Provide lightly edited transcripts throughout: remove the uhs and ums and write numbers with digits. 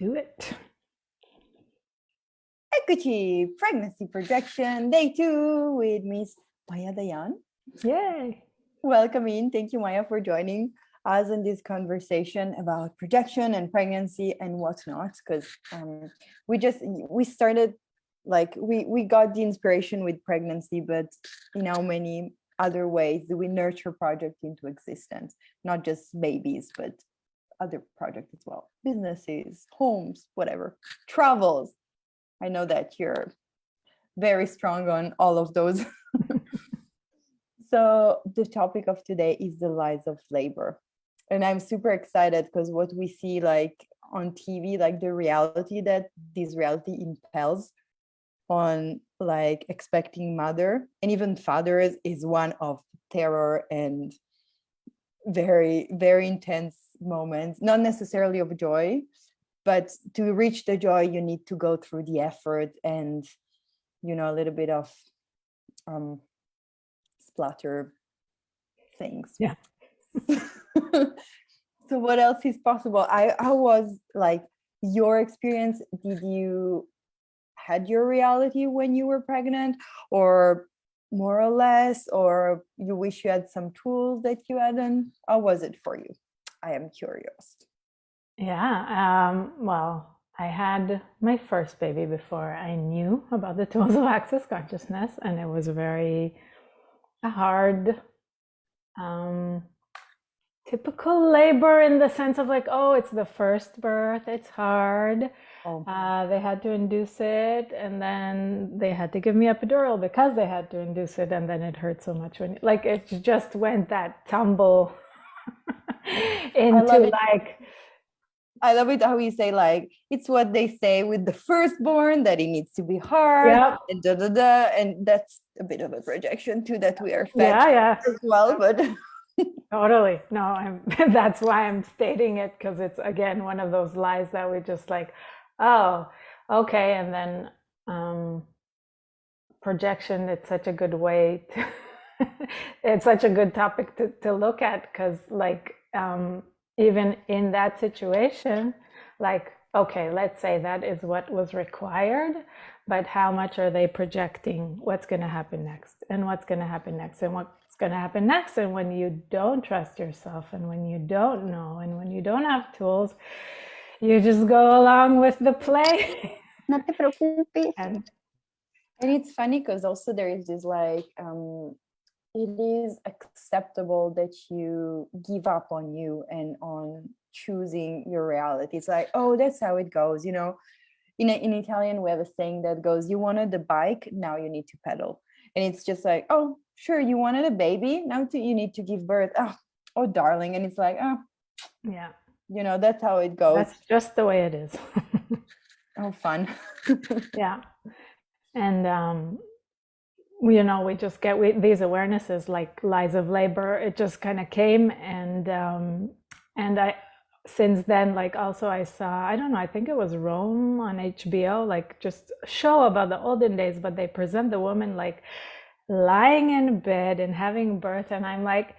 Do it. Equity Pregnancy Projection Day 2 with Miss Maya Dayan. Yay. Welcome in. Thank you, Maya, for joining us in this conversation about projection and pregnancy and whatnot. Because we started we got the inspiration with pregnancy, but in how many other ways do we nurture project into existence? Not just babies, but other projects as well. Businesses, homes, whatever, travels. I know that you're very strong on all of those. So the topic of today is the lies of labor. And I'm super excited because what we see like on TV, like the reality that this reality impels on like expecting mother and even fathers is one of terror and very, very intense moments, not necessarily of joy, but to reach the joy, you need to go through the effort and, you know, a little bit of splatter things. Yeah. So what else is possible? How was like your experience? Did you had your reality when you were pregnant, or more or less, or you wish you had some tools that you hadn't? How was it for you? I am curious. Yeah. Well, I had my first baby before I knew about the tools of access consciousness, and it was very hard, typical labor in the sense of like, oh, it's the first birth, it's hard. Oh. They had to induce it, and then they had to give me epidural because they had to induce it, and then it hurt so much when like it just went that tumble into like. I love it how you say like it's what they say with the firstborn that it needs to be hard. Yep. And da da da, and that's a bit of a projection too that we are fed as well. But totally, no, that's why I'm stating it, because it's again one of those lies that we just like, oh, okay, and then projection. It's such a good way to. It's such a good topic to look at, because like. Even in that situation, like, okay, let's say that is what was required, but how much are they projecting what's going to happen next and what's going to happen next and what's going to happen next? And when you don't trust yourself and when you don't know and when you don't have tools, you just go along with the play. No te preocupes. And it's funny because also there is this like, it is acceptable that you give up on you and on choosing your reality. It's like, oh, that's how it goes. You know, in Italian, we have a saying that goes, you wanted the bike, now you need to pedal. And it's just like, oh, sure, you wanted a baby, now you need to give birth. Oh, darling. And it's like, oh, yeah, you know, that's how it goes. That's just the way it is. Oh, fun. Yeah. And, you know, we just get these awarenesses like lies of labor. It just kind of came, and I since then, like, also I saw, I don't know, I think it was Rome on HBO, like just a show about the olden days, but they present the woman like lying in bed and having birth, and I'm like,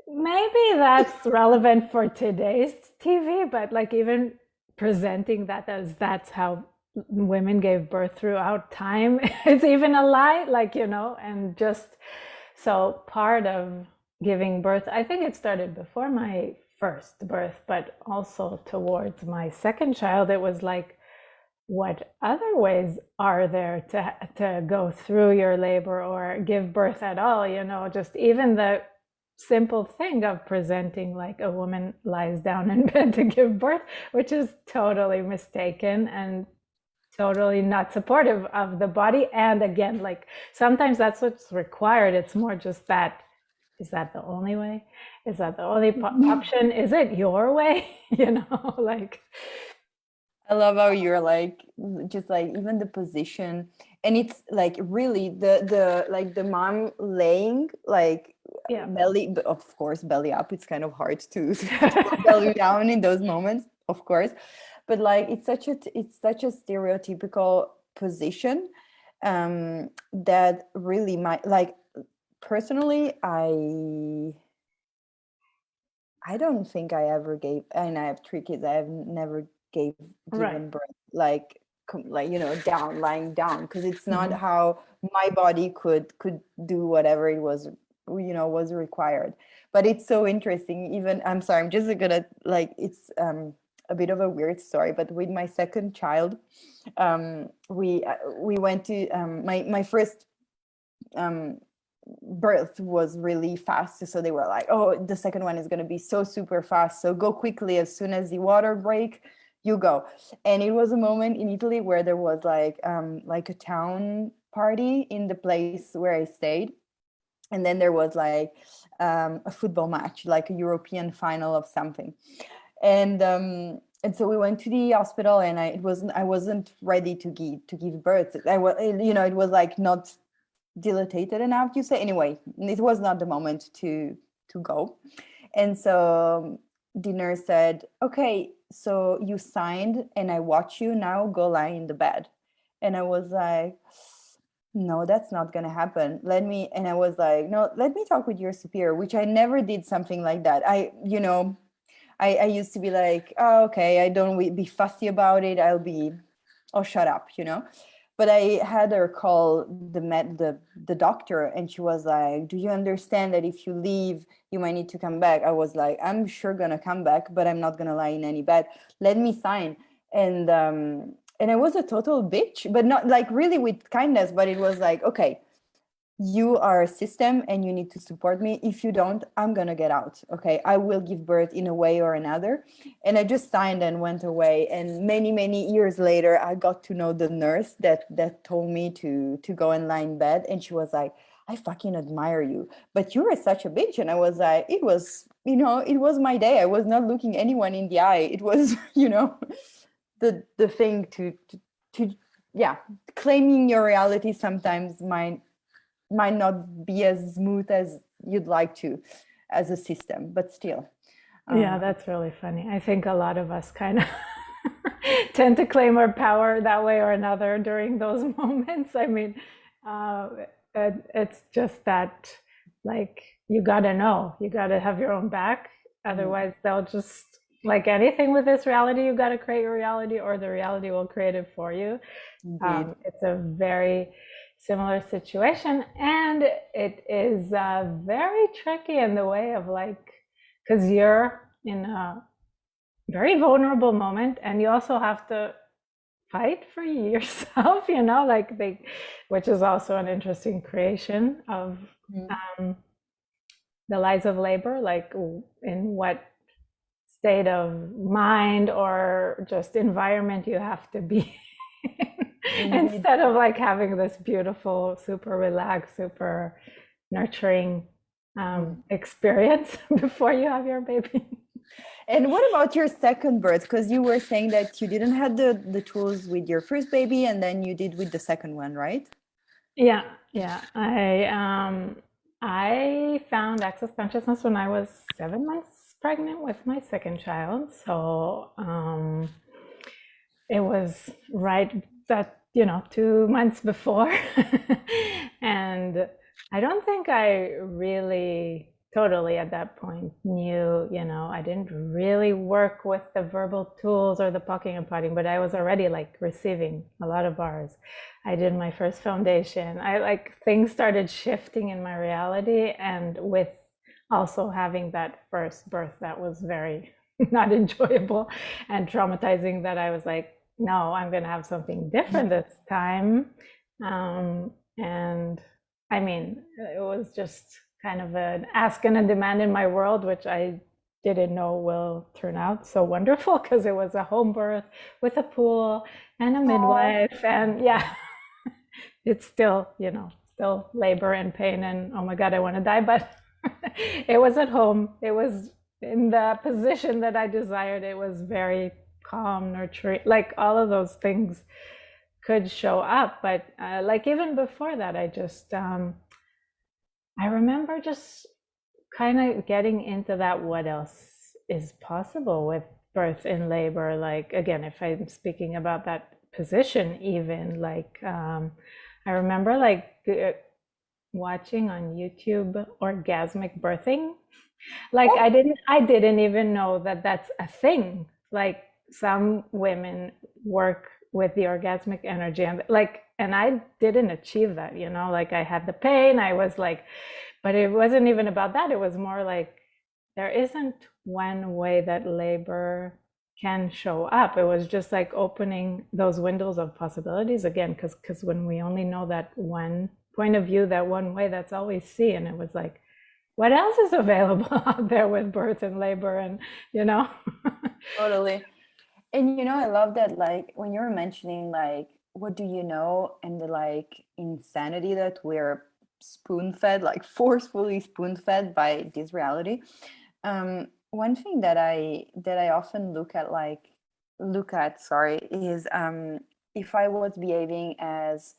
maybe that's relevant for today's TV, but like even presenting that as that's how women gave birth throughout time, it's even a lie, like, you know. And just so part of giving birth, I think it started before my first birth, but also towards my second child, it was like, what other ways are there to go through your labor or give birth at all? You know, just even the simple thing of presenting like a woman lies down in bed to give birth, which is totally mistaken and totally not supportive of the body. And again, like sometimes that's what's required. It's more just that, is that the only way? Is that the only option? Is it your way? You know, like. I love how you're like, just like even the position, and it's like really the like the mom laying like belly, but of course belly up. It's kind of hard to belly down in those moments, of course. But like it's such a stereotypical position that really might, like, personally I don't think I ever gave, and I have 3 kids, I have never gave Right. given birth, like like down, lying down, because it's not Hmm. how my body could do whatever it was was required. But it's so interesting. Even, I'm sorry, I'm just gonna, like, it's a bit of a weird story, but with my second child, we went to my first um birth was really fast, so they were like, oh, the second one is going to be so super fast, so go quickly, as soon as the water break, you go. And it was a moment in Italy where there was like a town party in the place where I stayed, and then there was like a football match, like a European final of something. And so we went to the hospital, and I wasn't ready to give birth. I was, it was like not dilated enough, you say. Anyway, it was not the moment to go. And so the nurse said, okay, so you signed and I watch you, now go lie in the bed. And I was like, no, that's not going to happen. And I was like, no, let me talk with your superior, which I never did something like that. I used to be like, oh, okay, I don't be fussy about it. I'll shut up. But I had her call the doctor, and she was like, do you understand that if you leave, you might need to come back? I was like, I'm sure gonna come back, but I'm not gonna lie in any bed. Let me sign. And I was a total bitch, but not like really with kindness, but it was like, okay, you are a system and you need to support me. If you don't, I'm gonna get out. Okay, I will give birth in a way or another. And I just signed and went away. And many years later, I got to know the nurse that told me to go and lie in bed. And she was like, I fucking admire you, but you were such a bitch. And I was like, it was my day. I was not looking anyone in the eye. It was the thing to yeah, claiming your reality sometimes might not be as smooth as you'd like to as a system, but still. Yeah, that's really funny. I think a lot of us kind of tend to claim our power that way or another during those moments. I mean, uh, it's just that, like, you gotta know, you gotta have your own back. Mm, Otherwise, they'll just, like anything with this reality, you gotta create your reality, or the reality will create it for you. indeed. It's a very similar situation, and it is very tricky in the way of, like, because you're in a very vulnerable moment, and you also have to fight for yourself, like which is also an interesting creation of Mm, um, the lies of labor, like in what state of mind or just environment you have to be indeed. instead of like having this beautiful, super relaxed, super nurturing Mm. experience before you have your baby. And what about your second birth? Because you were saying that you didn't have the tools with your first baby, and then you did with the second one, right? Yeah, yeah. I found access consciousness when I was 7 months pregnant with my second child. So it was right that, 2 months before. And I don't think I really totally at that point knew, I didn't really work with the verbal tools or the talking and potting, but I was already like receiving a lot of bars. I did my first foundation. I like things started shifting in my reality, and with also having that first birth that was very not enjoyable and traumatizing, that I was like, no, I'm going to have something different this time. And I mean, it was just kind of an ask and a demand in my world, which I didn't know will turn out so wonderful, because it was a home birth with a pool and a Oh, midwife. And yeah, it's still, still labor and pain and oh my God, I want to die. But it was at home. It was in the position that I desired. It was very calm, nurturing, like all of those things could show up. But like even before that, I remember just kind of getting into that, what else is possible with birth in labor. Like, again, if I'm speaking about that position, even like, I remember like watching on YouTube orgasmic birthing. Like oh, I didn't even know that that's a thing. Like some women work with the orgasmic energy, and like, and I didn't achieve that, you know, like I had the pain, I was like, but it wasn't even about that. It was more like there isn't one way that labor can show up. It was just like opening those windows of possibilities again, because when we only know that one point of view, that one way, that's all we see. And it was like, what else is available out there with birth and labor, and you know. Totally. And I love that, like when you're mentioning like what do you know, and the like insanity that we're spoon fed, like forcefully spoon fed by this reality. One thing that I often look at, sorry, is if I was behaving as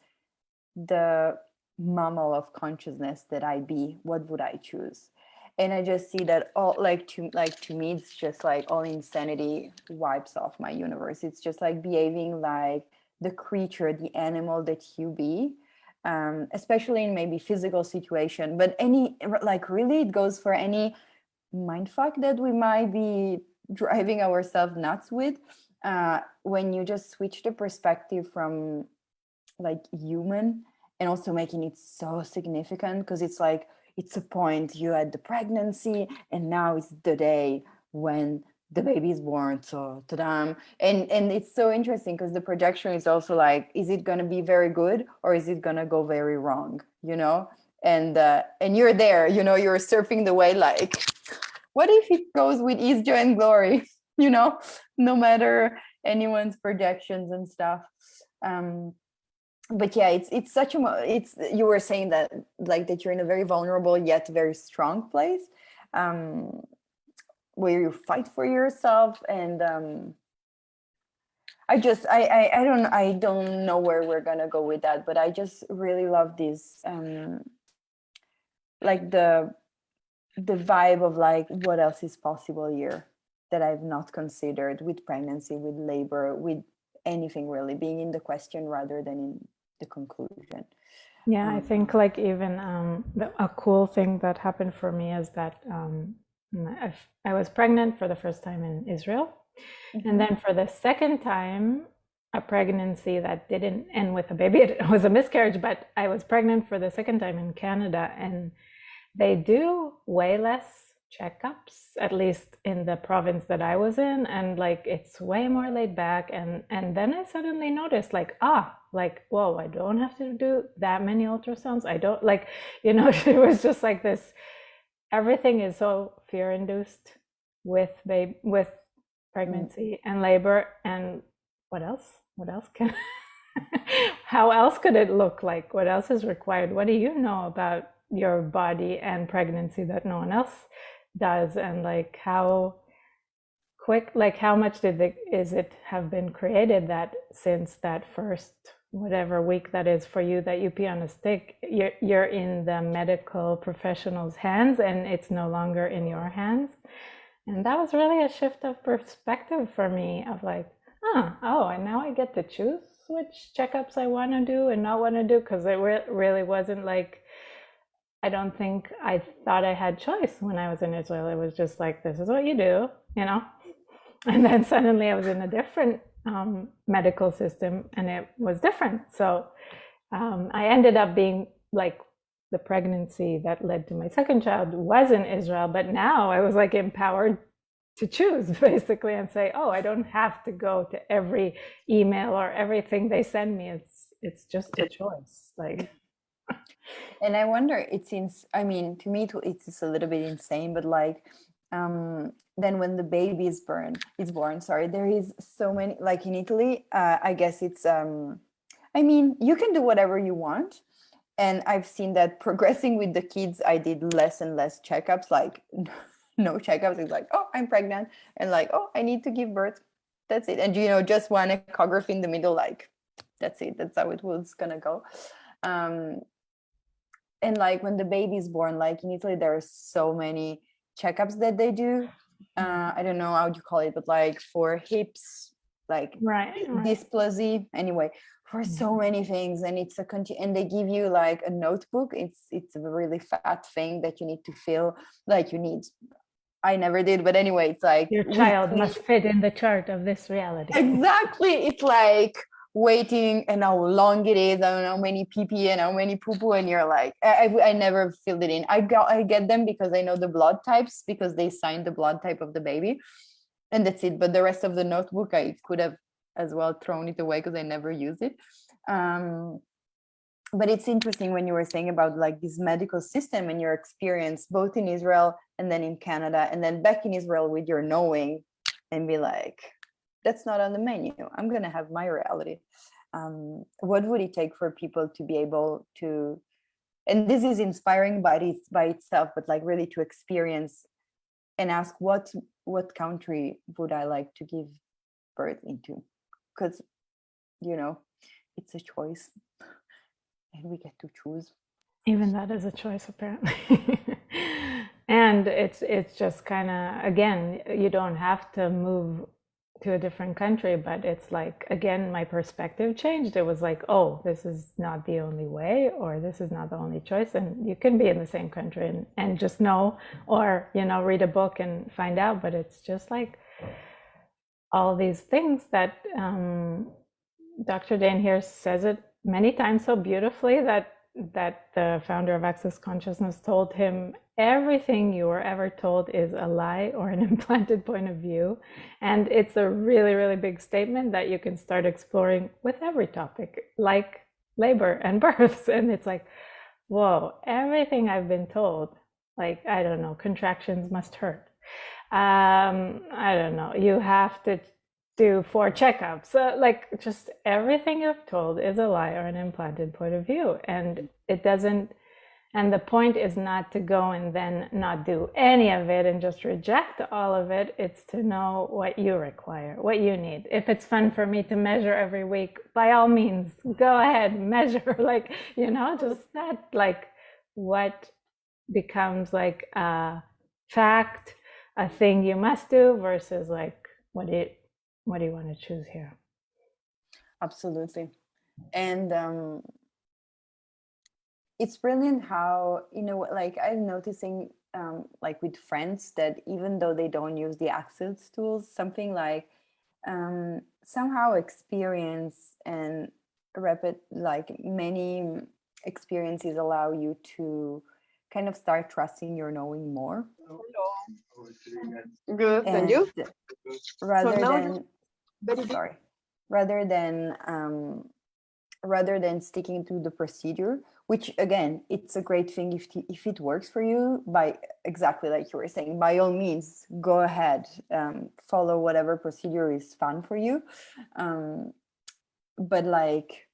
the mammal of consciousness that I be, what would I choose? And I just see that all, like to me, it's just like all insanity wipes off my universe. It's just like behaving like the creature, the animal that you be, especially in maybe physical situation, but any, like really it goes for any mindfuck that we might be driving ourselves nuts with. When you just switch the perspective from like human, and also making it so significant, because it's like it's a point you had the pregnancy and now it's the day when the baby is born, so ta-dam. And it's so interesting because the projection is also like, is it going to be very good or is it going to go very wrong, and you're there, you're surfing the way, like what if it goes with ease, joy, and glory, no matter anyone's projections and stuff. But yeah, it's such it's, you were saying that, like, that you're in a very vulnerable yet very strong place, um where you fight for yourself. And I don't know where we're gonna go with that, but I just really love this, like the vibe of like what else is possible here that I've not considered, with pregnancy, with labor, with anything really, being in the question rather than in the conclusion. Yeah, I think like even a cool thing that happened for me is that I was pregnant for the first time in Israel, and then for the second time, a pregnancy that didn't end with a baby. It was a miscarriage, but I was pregnant for the second time in Canada, and they do way less checkups, at least in the province that I was in, and like it's way more laid back. And then I suddenly noticed, like, like, whoa, I don't have to do that many ultrasounds. I don't, like, it was just like this. Everything is so fear induced with pregnancy and labor. And what else? What else can? How else could it look like? What else is required? What do you know about your body and pregnancy that no one else does? And like how quick, like how much is it have been created that since that first whatever week that is for you that you pee on a stick, you're in the medical professional's hands and it's no longer in your hands. And that was really a shift of perspective for me, of like, and now I get to choose which checkups I want to do and not want to do, because it really wasn't like, I don't think I thought I had choice when I was in Israel. It was just like, this is what you do, And then suddenly I was in a different medical system and it was different. So I ended up being like, the pregnancy that led to my second child was in Israel, but now I was like empowered to choose basically and say, I don't have to go to every email or everything they send me. It's just a choice. Like, and I wonder, I mean, to me it's a little bit insane, but like then when the baby is born, sorry, there is so many, like in Italy, I guess it's I mean, you can do whatever you want. And I've seen that progressing with the kids, I did less and less checkups, like no checkups. It's like, I'm pregnant, and like, I need to give birth. That's it. And just one echography in the middle, like that's it. That's how it was gonna go. And like when the baby's born, like in Italy, there are so many checkups that they do. I don't know how you call it, but like for hips, like right. dysplasia, anyway, for so many things. And it's and they give you like a notebook. It's a really fat thing that you need to fill. Like you need I never did, but anyway, it's like Your child must fit in the chart of this reality. exactly. It's like waiting and how long it is, I don't know how many pee and how many poo poo, and you're like, I never filled it in. I get them because I know the blood types because they signed the blood type of the baby, and that's it. But the rest of the notebook, I could have as well thrown it away because I never use it. Um, but it's interesting when you were saying about like this medical system and your experience both in Israel and then in Canada and then back in Israel with your knowing and be like, that's not on the menu. I'm going to have my reality. What would it take for people to be able to, and this is inspiring by itself, but like really to experience and ask what country would I like to give birth into? Because, you know, it's a choice and we get to choose. Even that is a choice, apparently. And it's just kind of, again, you don't have to move to a different country, but it's like, again, my perspective changed. It was like, oh, this is not the only way, or this is not the only choice. And you can be in the same country and just know, or, you know, read a book and find out. But it's just like all these things that Dr. Dane here says it many times so beautifully that the founder of Access Consciousness told him, everything you were ever told is a lie or an implanted point of view. And it's a really, really big statement that you can start exploring with every topic, like labor and births. And it's like, whoa, everything I've been told, like, I don't know, contractions must hurt. I don't know, you have to do 4 checkups. Like, just everything you've told is a lie or an implanted point of view. And it doesn't, and the point is not to go and then not do any of it and just reject all of it. It's to know what you require, what you need. If it's fun for me to measure every week, by all means, go ahead, measure. Like, you know, just that, like, what becomes like a fact, a thing you must do versus like, what do you want to choose here? Absolutely. And it's brilliant how, you know, like I'm noticing like with friends that even though they don't use the access tools, something like somehow experience and rapid, like many experiences allow you to kind of start trusting your knowing more. Good, and you? Rather now than sorry, rather than rather than sticking to the procedure, which again, it's a great thing if it works for you, by exactly like you were saying, by all means, go ahead, follow whatever procedure is fun for you. But like,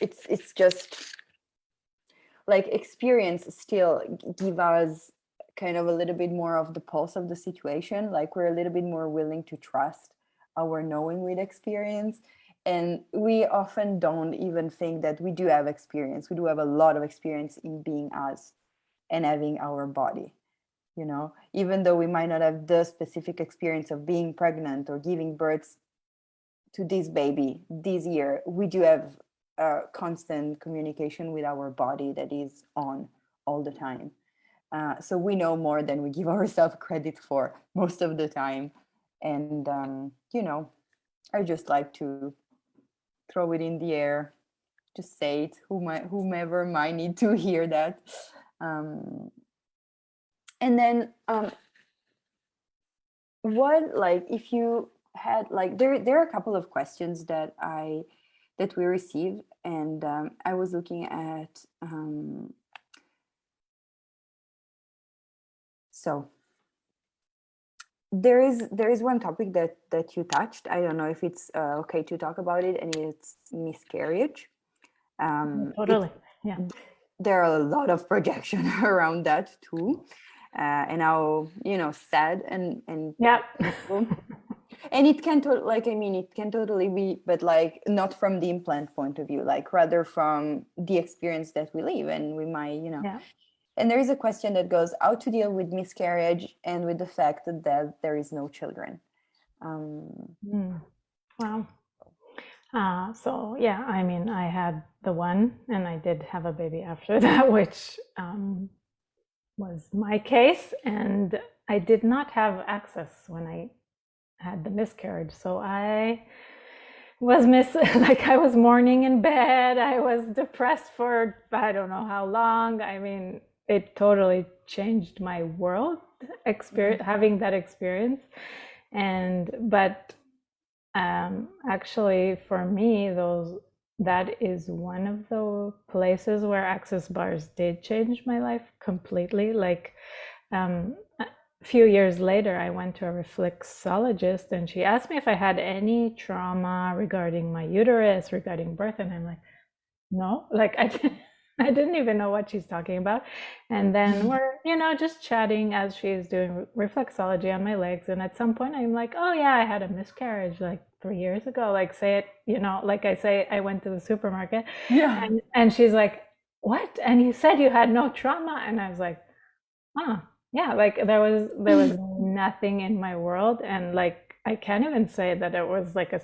it's just like experience still give us kind of a little bit more of the pulse of the situation. Like we're a little bit more willing to trust our knowing with experience. And we often don't even think that we do have experience. We do have a lot of experience in being us and having our body, you know, even though we might not have the specific experience of being pregnant or giving birth to this baby this year, we do have constant communication with our body that is on all the time. So we know more than we give ourselves credit for most of the time. And, you know, I just like to throw it in the air, just say it, whomever might need to hear that. And then what, like, if you had, like, there are a couple of questions that we received, and I was looking at, so there is one topic that you touched. I don't know if it's okay to talk about it, and it's miscarriage. Totally. Yeah. There are a lot of projection around that too, and how, you know, sad and Yeah. and it can like, I mean, it can totally be, but like not from the implant point of view, like rather from the experience that we live, and we might, you know. Yeah. And there is a question that goes, how to deal with miscarriage and with the fact that there is no children. Wow. So yeah, I mean, I had the one, and I did have a baby after that, which was my case, and I did not have access when I had the miscarriage. So I was like I was mourning in bed. I was depressed for I don't know how long. I mean, it totally changed my world experience having that experience. And but actually for me that is one of the places where access bars did change my life completely. Like a few years later, I went to a reflexologist and she asked me if I had any trauma regarding my uterus, regarding birth. And I'm like, no, like I didn't even know what she's talking about. And then we're, just chatting as she's doing reflexology on my legs. And at some point I'm like, oh yeah, I had a miscarriage like 3 years ago. Like say it, like I say, I went to the supermarket. Yeah. And she's like, what? And you said you had no trauma? And I was like, oh, yeah, like there was nothing in my world. And like I can't even say that it was like a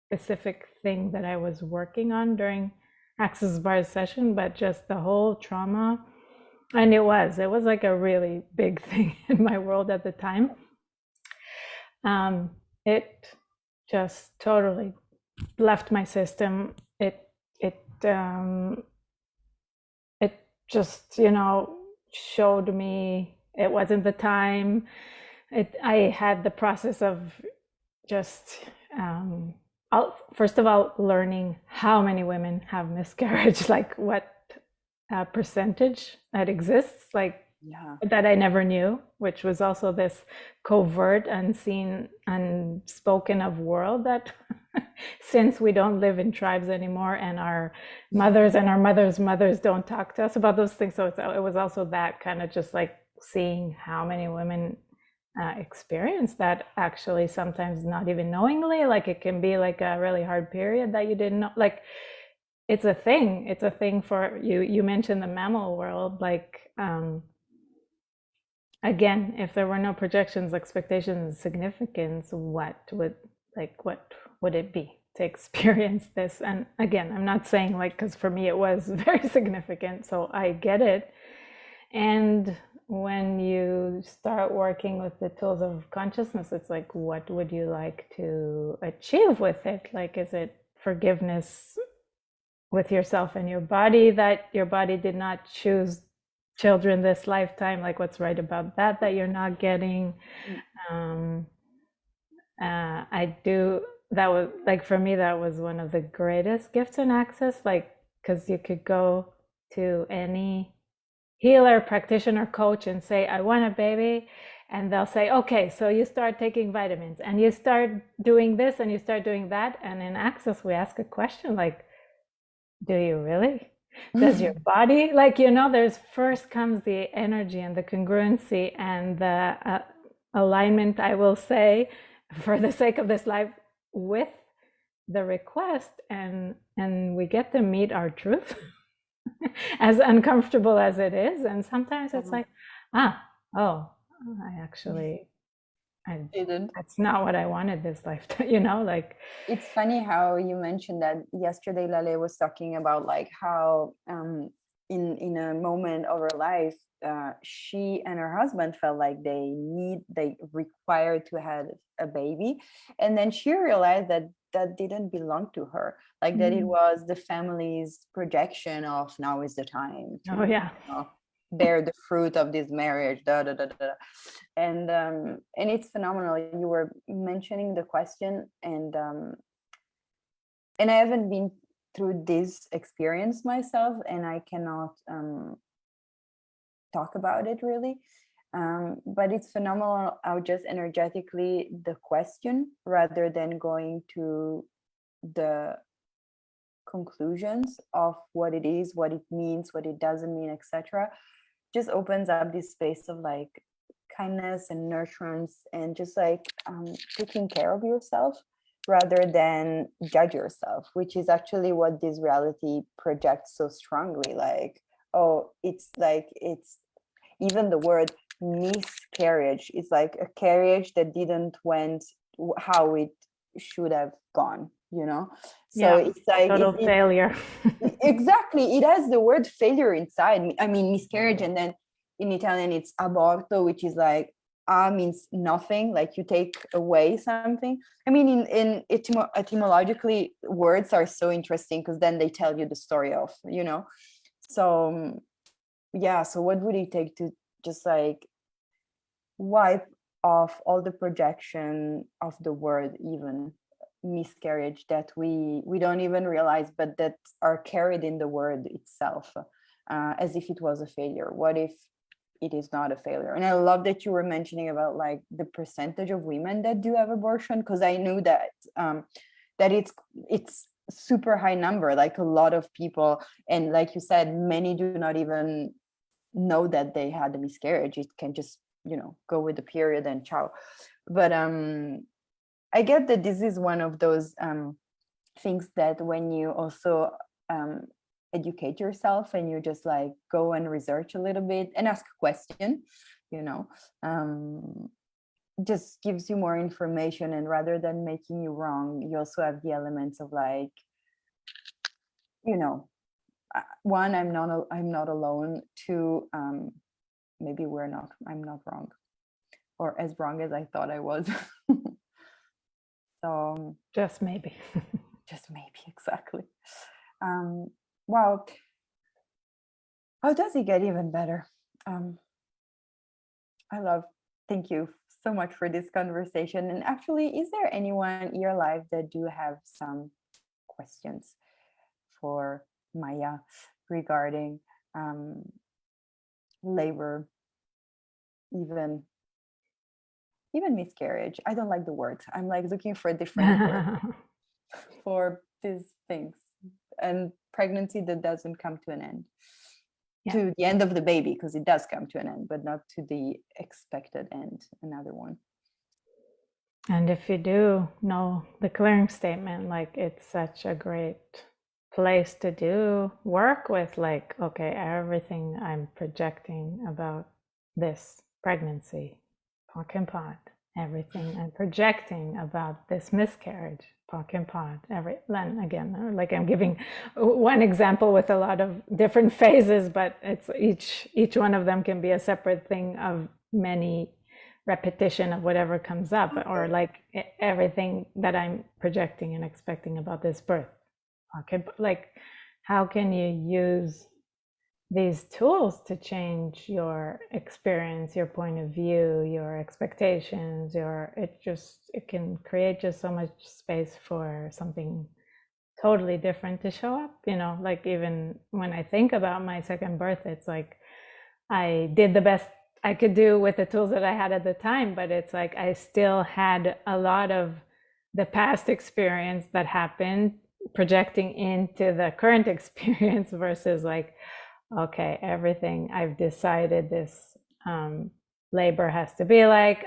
specific thing that I was working on during Access Bars session, but just the whole trauma. And it was like a really big thing in my world at the time. It just totally left my system. It just, showed me it wasn't the time. I had the process of just first of all learning how many women have miscarriage, like what percentage that exists, like that I never knew, which was also this covert, unseen, unspoken of world that since we don't live in tribes anymore and our mothers and our mothers' mothers don't talk to us about those things. So it was also that kind of just like seeing how many women experience that, actually sometimes not even knowingly. Like it can be like a really hard period that you didn't know. Like it's a thing for you. You mentioned the mammal world. Like again, if there were no projections, expectations, significance, what would it be to experience this? And again, I'm not saying like, because for me it was very significant, so I get it. And when you start working with the tools of consciousness, it's like, what would you like to achieve with it? Like, is it forgiveness with yourself and your body, that your body did not choose children this lifetime? Like, what's right about that you're not getting? That was like, for me, that was one of the greatest gifts in Access, like, because you could go to any healer, practitioner, coach and say, I want a baby. And they'll say, okay, so you start taking vitamins and you start doing this and you start doing that. And in Access, we ask a question like, do you really? Does your body, like, there's first comes the energy and the congruency and the alignment, I will say, for the sake of this life, with the request, and we get to meet our truth. As uncomfortable as it is, and sometimes it's like, I didn't. That's not what I wanted this lifetime, like. It's funny how you mentioned that yesterday. Lale was talking about like how in a moment of her life, she and her husband felt like they required to have a baby, and then she realized that didn't belong to her, like that it was the family's projection of now is the time to bear the fruit of this marriage, and it's phenomenal. You were mentioning the question, and I haven't been through this experience myself, and I cannot talk about it really, but it's phenomenal how just energetically the question, rather than going to the conclusions of what it is, what it means, what it doesn't mean, etc., just opens up this space of like kindness and nurturance, and just like taking care of yourself rather than judge yourself, which is actually what this reality projects so strongly. Like, oh, it's even the word miscarriage is like a carriage that didn't went how it should have gone, so it's like total failure. Exactly, it has the word failure inside. I mean, miscarriage, and then in Italian it's aborto, which is like a means nothing, like you take away something. I mean, in etymologically, words are so interesting because then they tell you the story of, you know. So yeah, so what would it take to just like wipe off all the projection of the word, even miscarriage, that we don't even realize, but that are carried in the word itself, as if it was a failure? What if it is not a failure? And I love that you were mentioning about like the percentage of women that do have abortion, because I knew that that it's super high number, like a lot of people, and like you said, many do not even know that they had a miscarriage. It can just, you know, go with the period and ciao. But I get that this is one of those things that when you also educate yourself and you just like go and research a little bit and ask a question, you know, just gives you more information. And rather than making you wrong, you also have the elements of like, you know, one, I'm not alone. Two, maybe I'm not wrong, or as wrong as I thought I was. So just maybe. just maybe, exactly. Wow, how does it get even better? Thank you so much for this conversation. And actually, is there anyone in your life that do have some questions for Maya regarding labor, even miscarriage? I don't like the word. I'm like looking for a different word for these things. And pregnancy that doesn't come to an end. Yeah. To the end of the baby, because it does come to an end, but not to the expected end, another one. And if you do know the clearing statement, like it's such a great place to do work with, like, okay, everything I'm projecting about this pregnancy, POC and POD, everything I'm projecting about this miscarriage, POC and POD, then again, like I'm giving one example with a lot of different phases, but it's each one of them can be a separate thing of many repetition of whatever comes up, or like everything that I'm projecting and expecting about this birth. Okay, like how can you use these tools to change your experience, your point of view, your expectations, it can create just so much space for something totally different to show up, you know. Like even when I think about my second birth, it's like I did the best I could do with the tools that I had at the time, but it's like I still had a lot of the past experience that happened projecting into the current experience versus like, okay, everything I've decided this labor has to be like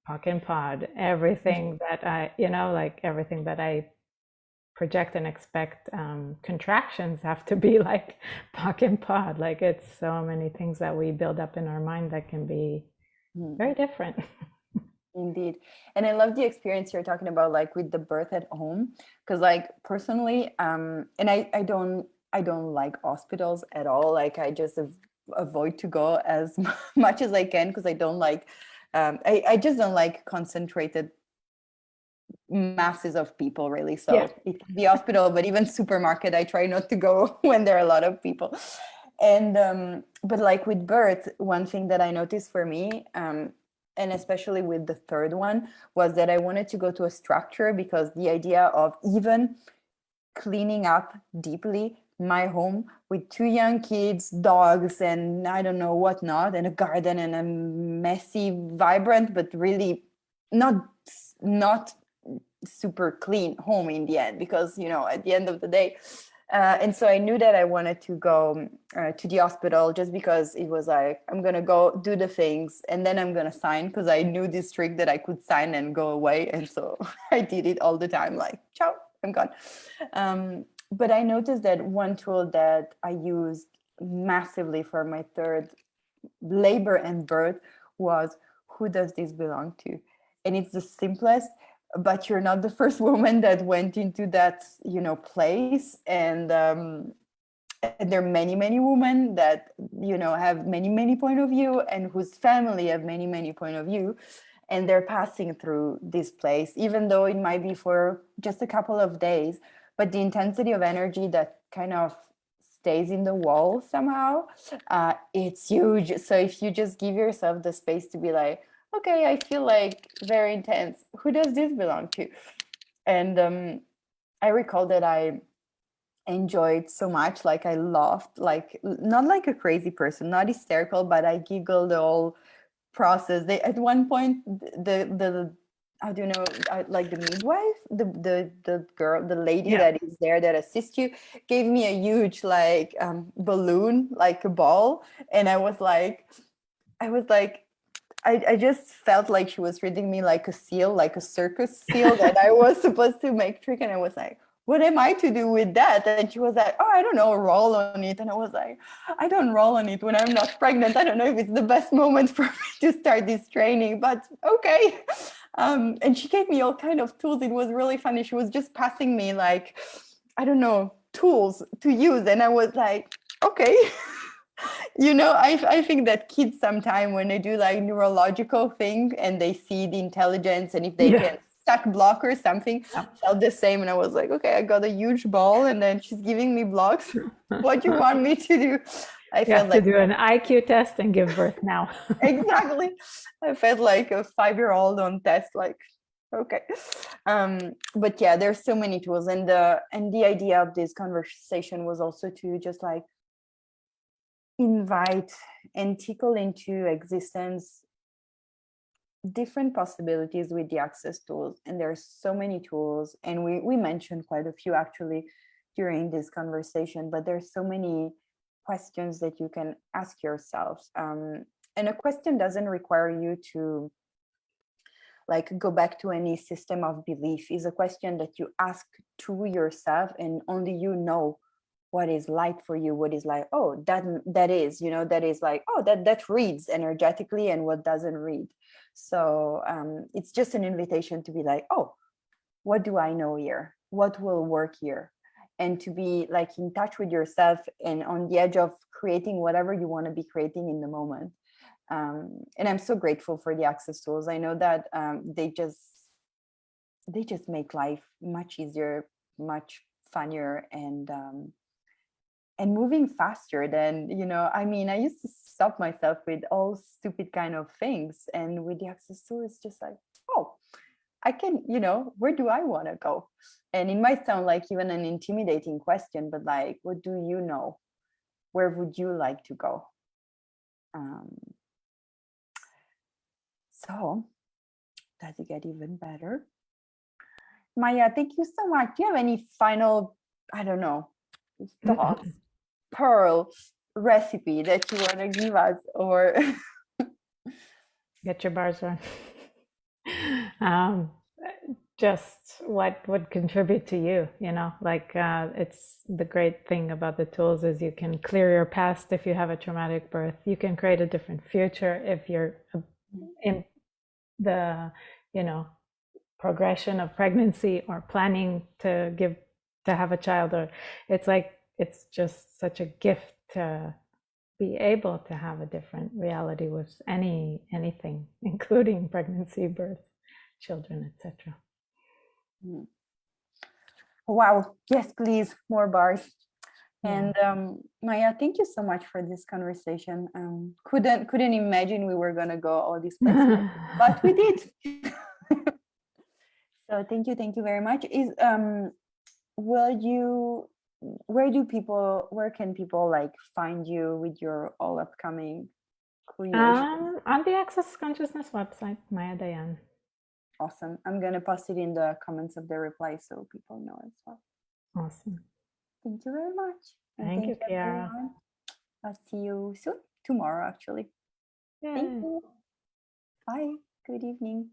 POC and POD, everything that I, you know, like everything that I project and expect contractions have to be like POC and POD. Like it's so many things that we build up in our mind that can be very different. Indeed. And I love the experience you're talking about, like with the birth at home, because like personally, and I don't like hospitals at all. Like I just avoid to go as much as I can, because I don't like I just don't like concentrated masses of people, really. So yeah. It can be hospital, but even supermarket, I try not to go when there are a lot of people. And but like with birth, one thing that I noticed for me, and especially with the third one, was that I wanted to go to a structure, because the idea of even cleaning up deeply my home with 2 young kids, dogs, and I don't know what not, and a garden and a messy, vibrant, but really not super clean home in the end, because, you know, at the end of the day, and so I knew that I wanted to go to the hospital, just because it was like, I'm going to go do the things and then I'm going to sign, because I knew this trick that I could sign and go away. And so I did it all the time, like, ciao, I'm gone. But I noticed that one tool that I used massively for my third labor and birth was, who does this belong to? And it's the simplest, but you're not the first woman that went into that, you know, place. And and there are many women that, you know, have many point of view, and whose family have many point of view, and they're passing through this place, even though it might be for just a couple of days, but the intensity of energy that kind of stays in the wall somehow, it's huge. So if you just give yourself the space to be like, okay, I feel like very intense, who does this belong to? And I recall that I enjoyed so much, like I laughed, like not like a crazy person, not hysterical, but I giggled the whole process. They, at one point, the I don't know, like the midwife, the girl, the lady Yeah. that is there that assists you, gave me a huge like balloon, like a ball, and I was like, I just felt like she was treating me like a seal, like a circus seal that I was supposed to make trick. And I was like, what am I to do with that? And she was like, oh, I don't know, roll on it. And I was like, I don't roll on it when I'm not pregnant. I don't know if it's the best moment for me to start this training, but okay. And she gave me all kind of tools. It was really funny. She was just passing me like, I don't know, tools to use. And I was like, okay. You know, I think that kids sometimes when they do like neurological thing and they see the intelligence, and if they Yeah. can stack block or something, Yeah. felt the same. And I was like, okay, I got a huge ball, and then she's giving me blocks. What do you want me to do? I You felt have to like, do an IQ test and give birth now. exactly. I felt like a 5-year-old on test, like, okay. But yeah, there's so many tools, and the idea of this conversation was also to just like invite and tickle into existence different possibilities with the access tools. And there's so many tools, and we mentioned quite a few actually during this conversation, but there's so many questions that you can ask yourselves, and a question doesn't require you to like go back to any system of belief. Is a question that you ask to yourself, and only you know what is light for you, what is like, oh, that is, you know, that is like, oh, that reads energetically, and what doesn't read. So it's just an invitation to be like, oh, what do I know here, what will work here, and to be like in touch with yourself and on the edge of creating whatever you want to be creating in the moment. And I'm so grateful for the access tools. I know that they just make life much easier, much funnier, and moving faster than, you know, I mean, I used to stop myself with all stupid kind of things, and with the access tool it's just like, oh, I can, you know, where do I want to go? And it might sound like even an intimidating question, but like, what do you know, where would you like to go? um, so does it get even better? Maya, thank you so much. Do you have any final, I don't know, thoughts, pearl recipe that you want to give us, or Get your bars on. um, just what would contribute to you, you know, like it's the great thing about the tools is you can clear your past if you have a traumatic birth. You can create a different future if you're in the, you know, progression of pregnancy or planning to have a child. Or it's like, it's just such a gift to be able to have a different reality with anything, including pregnancy, birth, children, etc. wow, yes, please, more bars. Yeah. And Maya, thank you so much for this conversation. Couldn't imagine we were gonna go all these places, but we did. So thank you very much. Is will you, where can people like find you with your all upcoming creation? On the Access Consciousness website, Maya Dayan. Awesome. I'm gonna post it in the comments of the reply so people know as well. Awesome. Thank you very much. And Thank you, thank you, Kiara. everyone. I'll see you soon, tomorrow actually. Thank Yay. you. Bye. Good evening.